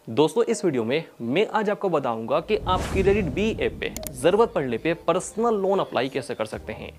दोस्तों इस वीडियो में मैं आज आपको बताऊंगा कि आप क्रेडिट बी ऐप पे ज़रूरत पड़ने पे पर्सनल लोन अप्लाई कैसे कर सकते हैं।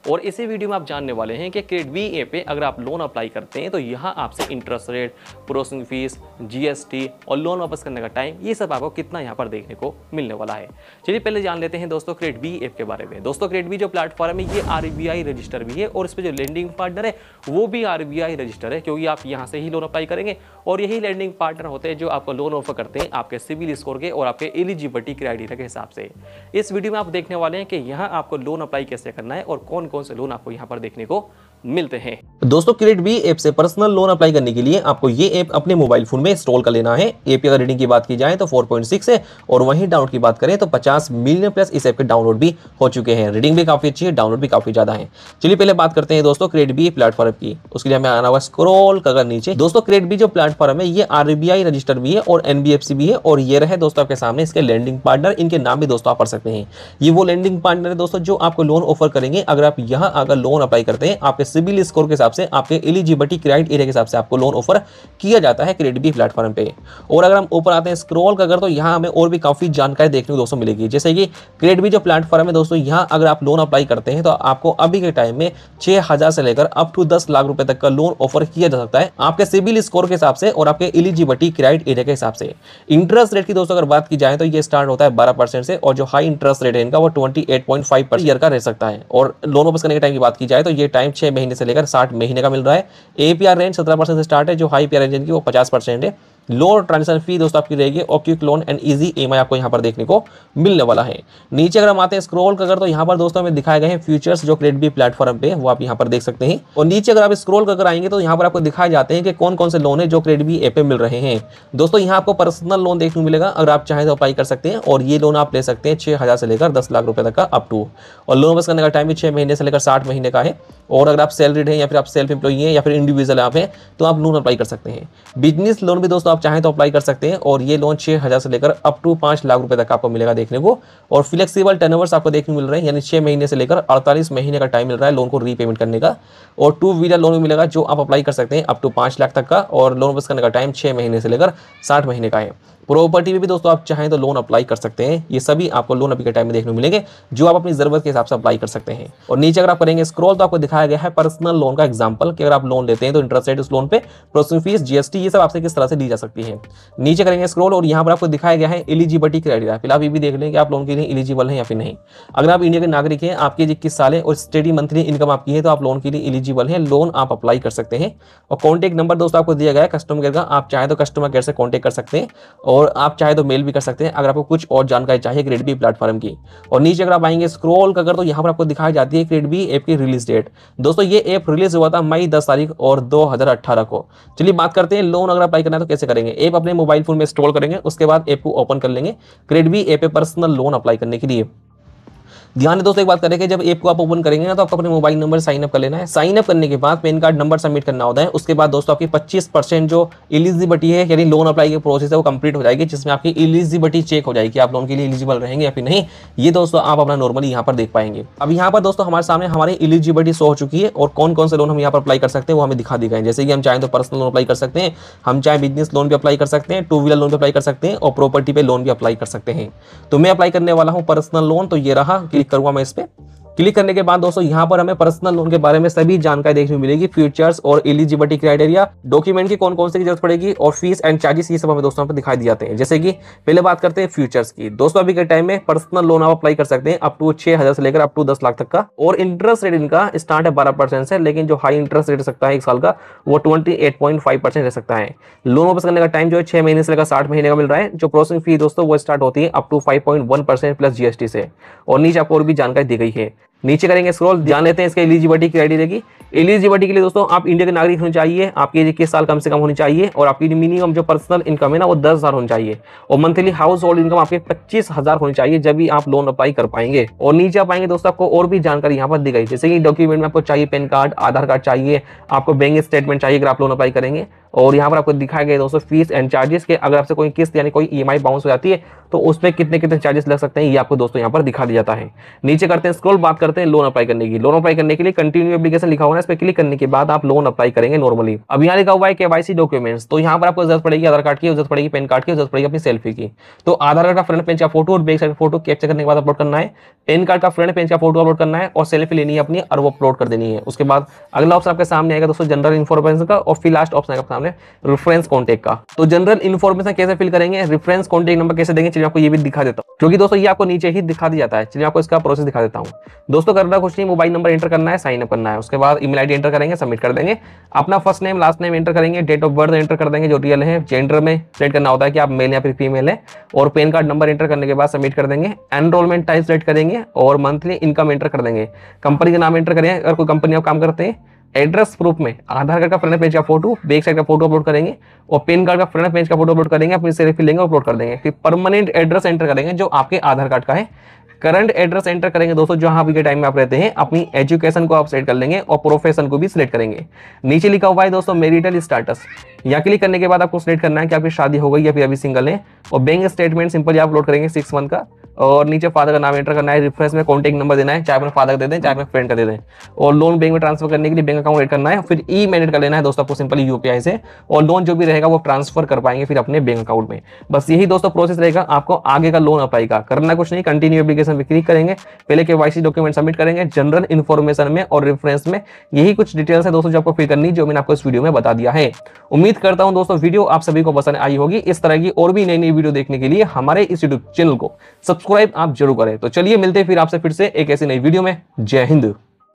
और इसी वीडियो में आप जानने वाले हैं कि क्रेडिट बी ऐप पे अगर आप लोन अप्लाई करते हैं तो यहाँ आपसे interest rate, processing fees, GST और लोन वापस करने का टाइम, ये सब आपको कितना यहाँ पर देखने को मिलने वाला है। चलिए पहले जान लेते हैं दोस्तों क्रेडिट बी ऐप के बारे में। दोस्तों क्रेडिट बी जो प्लेटफॉर्म है ये आरबीआई रजिस्टर भी है और इस पर जो लेंडिंग पार्टनर है वो भी आरबीआई रजिस्टर है, क्योंकि आप यहाँ से ही लोन अप्लाई करेंगे और यही लेंडिंग पार्टनर होते हैं जो आपको लोन ऑफर करते हैं आपके सिविल स्कोर के और आपके एलिजिबिलिटी क्राइटेरिया के हिसाब से। इस वीडियो में आप देखने वाले हैं कि यहाँ आपको लोन अप्लाई कैसे करना है और कौन कौन से लोन आपको यहाँ पर देखने को मिलते हैं। दोस्तों क्रेडिट बी ऐप से पर्सनल लोन अप्लाई करने के लिए आपको ये ऐप अपने मोबाइल फोन में इंस्टॉल कर लेना है। ऐप की अगर रेटिंग की बात की जाए तो 4.6 है और वहीं डाउनलोड की बात करें तो 50 मिलियन प्लस इस ऐप के डाउनलोड भी हो चुके हैं। रेटिंग भी काफी अच्छी है, डाउनलोड भी काफी ज्यादा है। चलिए पहले बात करते हैं दोस्तों क्रेडिट बी प्लेटफॉर्म की। उसके लिए हमें आना होगा स्क्रॉल कर नीचे। दोस्तों क्रेडिट बी जो प्लेटफॉर्म है ये आरबीआई रजिस्टर भी है और एनबीएफसी भी है और ये रहे दोस्तों आपके सामने इसके लेंडिंग पार्टनर। इनके नाम भी दोस्तों आप पढ़ सकते हैं। ये वो लेंडिंग पार्टनर है दोस्तों जो आपको लोन ऑफर करेंगे। अगर आप यहाँ आकर लोन अप्लाई करते हैं आपके सिविल स्कोर के हिसाब से, आपके एलिजिबिलिटी क्राइटेरिया के हिसाब से आपको लोन ऑफर किया जाता है क्रेडिट बी प्लेटफॉर्म पे। और अगर हम ऊपर आते हैं स्क्रॉल कर तो यहाँ हमें और भी काफी जानकारी देखने को दोस्तों मिलेगी। जैसे कि क्रेडिट बी जो प्लेटफॉर्म है दोस्तों, यहाँ अगर आप लोन अप्लाई करते हैं तो आपको अभी के टाइम में 6,000 से लेकर अप टू 10 लाख रुपए तक का लोन ऑफर किया जा सकता है आपके सिविल स्कोर के हिसाब से और आपके एलिजिबिलिटी क्राइटेरिया के हिसाब से। इंटरेस्ट रेट की दोस्तों अगर बात की जाए तो ये स्टार्ट होता है 12% से और जो हाई इंटरेस्ट रेट है इनका वो 28.5% ईयर का रह सकता है। और लोन वापस करने के टाइम की बात की जाए तो ये टाइम 6 महीने से लेकर 60 महीने का मिल रहा है। एपीआर रेंज 17% से स्टार्ट है, जो हाई पीआर रेंज इनकी वो 50% है। लो ट्रांजेक्शन फी दोस्तों आपकी रहेगी और quick loan and easy EMI आपको यहाँ पर देखने को मिलने वाला है। नीचे अगर हम आते हैं स्क्रॉल कर तो यहाँ पर दोस्तों हमें दिखाए गए हैं फीचर्स जो क्रेडिट बी प्लेटफॉर्म पे, वो आप यहाँ पर देख सकते हैं। और नीचे अगर आप स्क्रॉल कर आएंगे तो यहाँ पर आपको दिखाए जाते हैं कि कौन कौन से लोन है जो क्रेडिट बी ऐप पे मिल रहे हैं। दोस्तों यहाँ आपको पर्सनल लोन देखने को मिलेगा, अगर आप चाहें तो अप्लाई कर सकते हैं और ये लोन आप ले सकते हैं 6,000 से लेकर 10 लाख रुपए तक का अप टू। और लोन वापस करने का टाइम भी 6 महीने से लेकर 60 महीने का है। और अगर आप सैलरीड हैं या फिर आप सेल्फ एम्प्लॉई हैं या फिर इंडिविजुअल आप हैं तो आप लोन अप्लाई कर सकते हैं। बिजनेस लोन भी दोस्तों आप चाहें तो अप्लाई कर सकते हैं और ये लोन 6,000 से लेकर अप टू 5 लाख रुपए तक आपको मिलेगा देखने को। और फ्लेक्सिबल टर्नओवर्स आपको देखने को मिल रहे हैं, यानी 6 महीने से लेकर 48 महीने का टाइम मिल रहा है लोन को रीपेमेंट करने का। और 2 व्हीलर लोन भी मिलेगा जो आप अप्लाई कर सकते हैं अप टू 5 लाख तक का और लोन वापस करने का टाइम 6 महीने से लेकर 60 महीने का है। प्रॉपर्टी में भी दोस्तों आप चाहें तो लोन अप्लाई कर सकते हैं। ये सभी आपको लोन अभी के टाइम में देखने को मिलेंगे जो आप अपनी जरूरत के हिसाब से अप्लाई कर सकते हैं। और नीचे अगर आप करेंगे स्क्रॉल तो आपको दिखाया गया है पर्सनल लोन का एग्जांपल कि अगर आप लोन लेते हैं तो इंटरेस्ट रेट उस लोन पे, प्रोसेसिंग फीस, जीएसटी, ये सब आपसे किस तरह से दी जा सकती है। नीचे करेंगे स्क्रॉल और यहाँ पर आपको दिखाया गया है एलिजिबिलिटी क्राइटेरिया। फिलहाल ये भी देख लें कि आप लोन के लिए एलिजिबल हैं या फिर नहीं। अगर आप इंडिया के नागरिक हैं, आपकी एज 21 साल है और स्टेडी मंथली इनकम आपकी है तो आप लोन के लिए एलिजिबल हैं, लोन आप अप्लाई कर सकते हैं। और कॉन्टैक्ट नंबर दोस्तों आपको दिया गया है कस्टमर केयर का, आप चाहे तो कस्टमर केयर से कॉन्टैक्ट कर सकते हैं और आप चाहे तो मेल भी कर सकते हैं अगर आपको कुछ और जानकारी चाहिए क्रेडिट बी प्लेटफॉर्म की। और नीचे अगर आप आएंगे स्क्रॉल कर तो यहाँ पर आपको दिखाई जाती है क्रेडिट बी ऐप की रिलीज डेट। दोस्तों ये ऐप रिलीज हुआ था मई 10 तारीख और 2018 को। चलिए बात करते हैं लोन अगर अप्लाई करना है तो कैसे करेंगे। ऐप अपने मोबाइल फोन में इंस्टॉल करेंगे, उसके बाद ऐप को ओपन कर लेंगे क्रेडिट बी ऐप पे पर्सनल लोन अप्लाई करने के लिए। ध्यान दोस्तों एक बात करें कि जब ऐप को आप ओपन करेंगे ना तो आपको अपने मोबाइल नंबर साइन अप कर लेना है। साइन अप करने के बाद पैन कार्ड नंबर सबमिट करना होता है। उसके बाद दोस्तों आपकी 25% जो एलिजिबिलिटी है यानी लोन अप्लाई की प्रोसेस है वो कंप्लीट हो जाएगी, जिसमें आपकी एलिजिबिलिटी चेक हो जाएगी आप लोन के लिए एलिजिबल रहेंगे या फिर नहीं। ये दोस्तों आप अपना नॉर्मली यहाँ पर देख पाएंगे। अब यहाँ पर दोस्तों हमारे सामने हमारी एलिजिबिलिटी शो हो चुकी है और कौन कौन से लोन हम यहाँ पर अप्लाई कर सकते हैं वो हमें दिखा दी गए। जैसे कि हम चाहें तो पर्सनल लोन अप्लाई कर सकते हैं, हम चाहे बिजनेस लोन भी अप्लाई कर सकते हैं, 2 व्हीलर लोन भी अप्लाई कर सकते हैं और प्रॉपर्टी पे लोन भी अप्लाई कर सकते हैं। तो मैं अप्लाई करने वाला हूँ पर्सनल लोन, तो ये रहा, क्लिक करूंगा मैं इस पे। क्लिक करने के बाद दोस्तों यहाँ पर हमें पर्सनल लोन के बारे में सभी जानकारी देखने को मिलेगी, फीचर्स और एलिजिबिलिटी क्राइटेरिया, डॉक्यूमेंट की कौन कौन से की जरूरत पड़ेगी और फीस एंड चार्जेस, ये सब हमें दोस्तों यहाँ पर दिखाई दिए जाते हैं। जैसे कि पहले बात करते हैं फीचर्स की। दोस्तों अभी के टाइम में पर्सनल लोन आप अप्लाई कर सकते हैं अप टू 6,000 से लेकर अप टू 10 लाख तक का। और इंटरेस्ट रेट इनका स्टार्ट है 12% से, लेकिन जो हाई इंटरेस्ट रेट सकता है 1 साल का वो 28.5% रह सकता है। लोन वापस करने का टाइम जो है 6 महीने से लेकर 60 महीने का मिल रहा है। जो प्रोसेसिंग फी दोस्तों वो स्टार्ट होती है अप टू 5.1% प्लस जीएसटी से। और नीचे आपको और भी जानकारी दी गई है। नीचे करेंगे स्क्रॉल, जान लेते हैं इसके एलिजिबिलिटी क्राइटेरिया की। एलिजिबिलिटी के लिए दोस्तों आप इंडिया के नागरिक होने चाहिए, आपकी एज 21 साल कम से कम होनी चाहिए और आपकी मिनिमम जो पर्सनल इनकम है ना वो 10,000 होनी चाहिए और मंथली हाउस होल्ड इनकम आपके 25,000 होनी चाहिए, जब भी आप लोन अप्लाई कर पाएंगे। और नीचे आप आएंगे दोस्तों आपको और भी जानकारी यहाँ पर दी गई, जैसे कि डॉक्यूमेंट में आपको चाहिए पैन कार्ड, आधार कार्ड चाहिए, आपको बैंक स्टेटमेंट चाहिए अगर आप लोन अप्लाई करेंगे। और यहाँ पर आपको दिखाया गया दोस्तों फीस एंड चार्जेस के, अगर आपसे कोई किस्त यानी कोई ईएमआई बाउंस हो जाती है तो उसमें कितने कितने चार्जेस लग सकते हैं ये आपको दोस्तों यहाँ पर दिखा दिया जाता है। नीचे करते हैं स्क्रॉल, बात करते हैं लोन अप्लाई करने की। लोन अप्लाई करने के लिए कंटिन्यू एप्लीकेशन लिखा हुआ है, इस पर क्लिक करने के बाद आप लोन अप्लाई करेंगे नॉर्मली। अब यहाँ लिखा हुआ है केवाईसी डॉक्यूमेंट्स, तो यहाँ पर आपको जरूरत पड़ेगी आधार कार्ड की, जरूरत पड़ेगी पैन कार्ड की, जरूरत पड़ेगी अपनी सेल्फी की। तो आधार कार्ड का फ्रंट पेज का फोटो और बैक साइड फोटो कैप्चर करने के बाद अपलोड करना है, पैन कार्ड का फ्रंट पेज का फोटो अपलोड करना है और सेल्फी लेनी है अपनी और वो अपलोड कर देनी है। उसके बाद अगला ऑप्शन आपके सामने आएगा दोस्तों जनरल इन्फॉर्मेशन का, और फिर लास्ट ऑप्शन आएगा सामने रेफरेंस कॉन्टेक्ट का। तो जनरल इन्फॉर्मेशन कैसे फिल करेंगे, रेफरेंस कॉन्टेक्ट नंबर कैसे देंगे, चलिए आपको ये भी दिखा देता हूँ, क्योंकि दोस्तों ये आपको नीचे ही दिखा दिया जाता है। चलिए आपको इसका प्रोसेस दिखा देता हूँ। दोस्तों करना कुछ नहीं, मोबाइल नंबर एंटर करना है, साइन अप करना है, उसके बाद ईमेल आईडी एंटर करेंगे, सबमिट कर देंगे, अपना first name last name enter करेंगे, डेट ऑफ बर्थ एंटर कर देंगे जो रियल है, जेंडर में सेलेक्ट करना होता है कि आप मेल या फिर फीमेल है, और पैन कार्ड नंबर एंटर करने के बाद सबमिट कर देंगे, एनरोलमेंट टाइप सेलेक्ट करेंगे और मंथली इनकम एंटर कर देंगे, कंपनी का नाम एंटर करेंगे अगर कोई कंपनी आप काम करते हैं, एड्रेस प्रूफ में आधार कार्ड का फ्रंट पेज का फोटो, बैक साइड का फोटो अपलोड करेंगे और पैन कार्ड का फ्रंट पेज का फोटो अपलोड करेंगे, अपनी सेल्फी लेंगे और अपलोड कर देंगे। फिर परमानेंट एड्रेस एंटर करेंगे जो आपके आधार कार्ड का है, करंट एड्रेस एंटर करेंगे दोस्तों जहां अभी के टाइम में आप रहते हैं, अपनी एजुकेशन को आप सेलेक्ट कर लेंगे और प्रोफेशन को भी सिलेक्ट करेंगे। नीचे लिखा हुआ है दोस्तों मैरिटल स्टेटस, यहाँ क्लिक करने के बाद आपको सिलेक्ट करना है कि आपकी शादी हो गई या फिर अभी सिंगल है, और बैंक स्टेटमेंट सिंपली आप अपलोड करेंगे 6 मंथ का, और नीचे फादर का नाम एंटर करना है, रेफरेंस में कॉन्टेक्ट नंबर देना है, चाहे अपने फादर दे दें चाहे अपने फ्रेंड का दे दें, और लोन बैंक में ट्रांसफर करने के लिए बैंक अकाउंट ऐड करना है, फिर ई मैनेज कर लेना है दोस्तों आपको सिंपली यूपीआई से, और लोन जो भी रहेगा वो ट्रांसफर कर पाएंगे फिर अपने बैंक अकाउंट में। बस यही दोस्तों प्रोसेस रहेगा आपको आगे का लोन अप्लाई का। करना कुछ नहीं, कंटिन्यू एप्लीकेशन पे क्लिक करेंगे, पहले केवाईसी डॉक्यूमेंट सबमिट करेंगे जनरल इन्फॉर्मेशन में और रेफरेंस में। यही कुछ डिटेल्स है दोस्तों जो आपको फिल करनी, जो मैंने आपको इस वीडियो में बता दिया है। उम्मीद करता हूं दोस्तों वीडियो आप सभी को पसंद आई होगी। इस तरह की और भी नई नई वीडियो देखने के लिए हमारे इस यूट्यूब चैनल को सब्सक्राइब आप जरूर करें। तो चलिए मिलते हैं फिर आपसे फिर से एक ऐसी नई वीडियो में। जय हिंद।